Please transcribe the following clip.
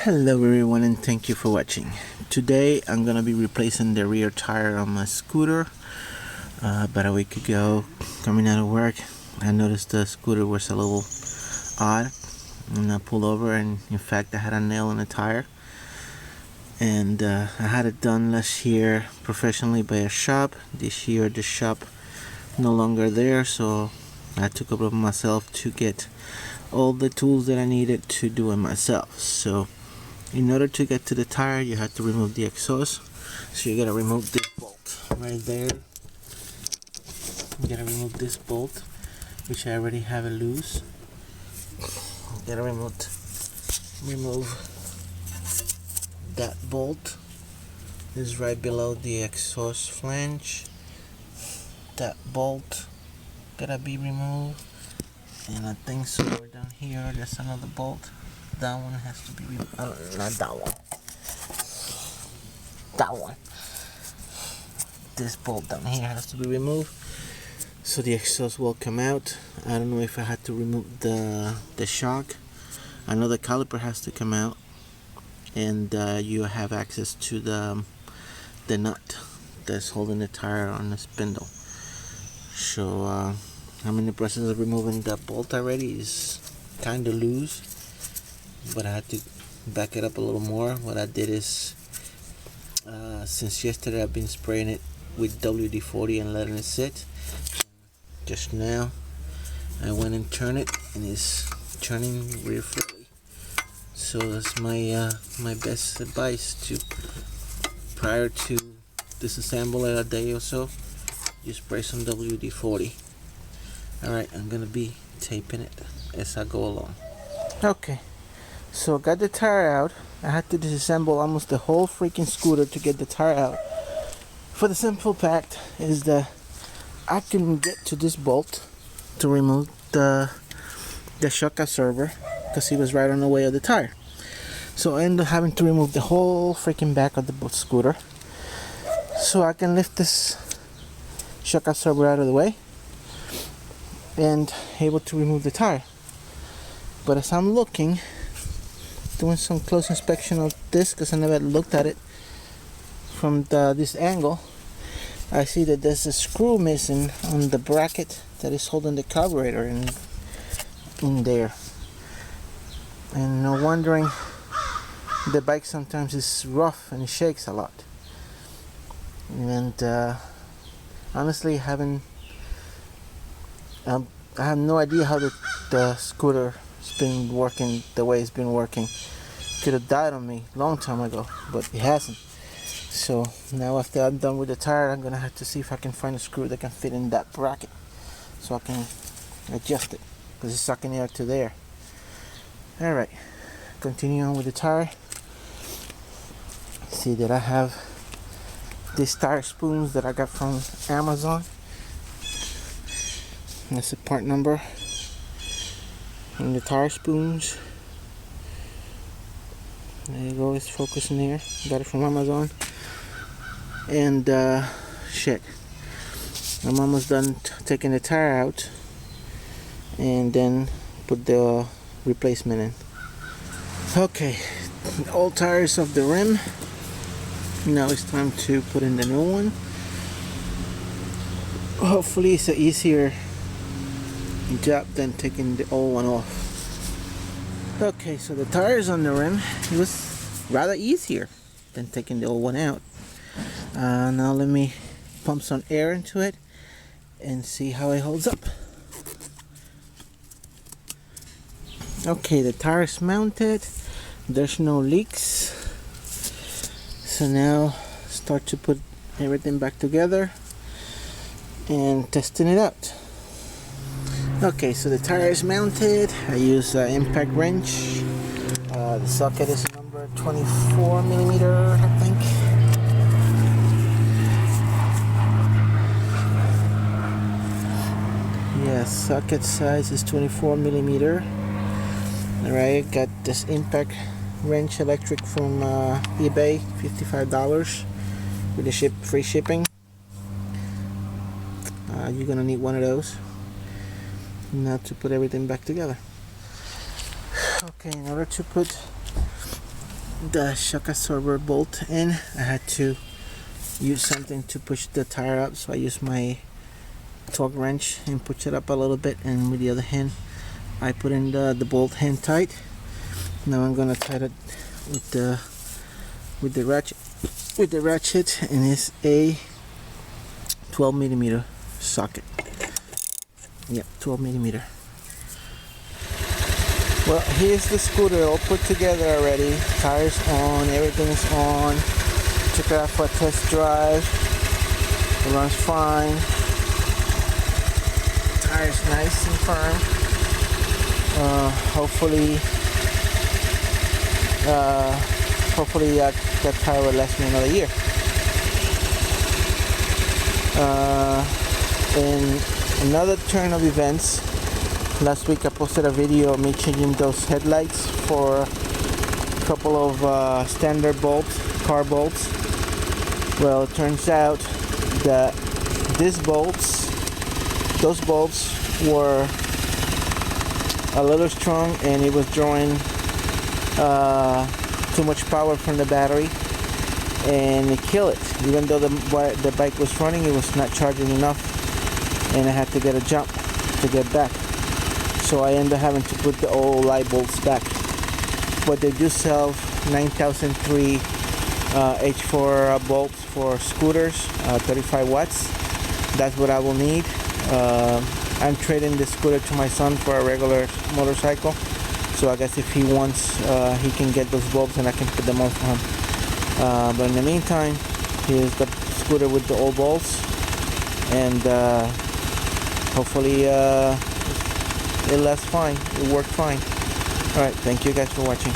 Hello everyone, and thank you for watching. Today I'm gonna be replacing the rear tire on my scooter. About a week ago, coming out of work, I noticed the scooter was a little odd, and I pulled over, and in fact I had a nail in the tire. And I had it done last year professionally by a shop. This year the shop no longer there, so I took it upon myself to get all the tools that I needed to do it myself. So in order to get to the tire, you have to remove the exhaust. So you gotta remove this bolt right there. You gotta remove this bolt, which I already have it loose. You gotta remove that bolt. This is right below the exhaust flange. That bolt gotta be removed. And I think somewhere down here there's another bolt. That one has to be removed. Not that one. That one. This bolt down here has to be removed, so the exhaust will come out. I don't know if I had to remove the shock. I know the caliper has to come out, and you have access to the nut that's holding the tire on the spindle. So I'm in the process of removing that bolt already. It's kind of loose, but I had to back it up a little more. What I did is, since yesterday I've been spraying it with WD-40 and letting it sit. Just now I went and turned it, and it's turning real freely. So that's my my best advice: to prior to disassemble it a day or so, you spray some WD-40. Alright, I'm gonna be taping it as I go along. Okay, so got the tire out. I had to disassemble almost the whole freaking scooter to get the tire out. For the simple fact is that I couldn't get to this bolt to remove the shock absorber because it was right on the way of the tire. So I ended up having to remove the whole freaking back of the scooter so I can lift this shock absorber out of the way and able to remove the tire. But as I'm looking, doing some close inspection of this, because I never looked at it from this angle, I see that there's a screw missing on the bracket that is holding the carburetor in there. And no wondering, the bike sometimes is rough and it shakes a lot. And honestly, I have no idea how the scooter's been working the way it's been working. Could have died on me a long time ago, but it hasn't. So now after I'm done with the tire, I'm gonna have to see if I can find a screw that can fit in that bracket so I can adjust it, because it's sucking air to there. Alright, continue on with the tire. See that I have these tire spoons that I got from Amazon. That's the part number and the tire spoons. There you go, it's focusing there. Got it from Amazon. And shit, I'm almost done taking the tire out and then put the replacement in. Okay, all tires of the rim. Now it's time to put in the new one. Hopefully it's an easier job than taking the old one off. Okay, so the tires on the rim, it was rather easier than taking the old one out. Now let me pump some air into it and see how it holds up. Okay, the tire is mounted. There's no leaks. So now start to put everything back together and testing it out. Okay, so the tire is mounted. I use an impact wrench. The socket is number 24 millimeter, I think. Yeah, socket size is 24 millimeter. Alright, got this impact wrench electric from eBay, $55 with the free shipping. You're gonna need one of those now to put everything back together. Okay, in order to put the shock absorber bolt in. I had to use something to push the tire up, so I used my torque wrench and push it up a little bit, and with the other hand I put in the bolt hand tight. Now I'm gonna tighten it with the ratchet, and it's a 12 millimeter socket. Yep, 12 millimeter. Well, here's the scooter all put together already. Tires on, everything's on. Took it out for a test drive. It runs fine. Tires nice and firm. Hopefully that tire will last me another year. In another turn of events, last week I posted a video of me changing those headlights for a couple of standard bolts, car bolts. Well, it turns out that those bolts were a little strong, and it was drawing too much power from the battery, and it killed it. Even though the bike was running, it was not charging enough, and I had to get a jump to get back. So I ended up having to put the old light bolts back. But they do sell 9003 H4 bolts for scooters, 35 watts. That's what I will need. I'm trading the scooter to my son for a regular motorcycle. So I guess if he wants, he can get those bulbs and I can put them on for him. But in the meantime, here's the scooter with the old bulbs, and hopefully it lasts fine. It worked fine. Alright, thank you guys for watching.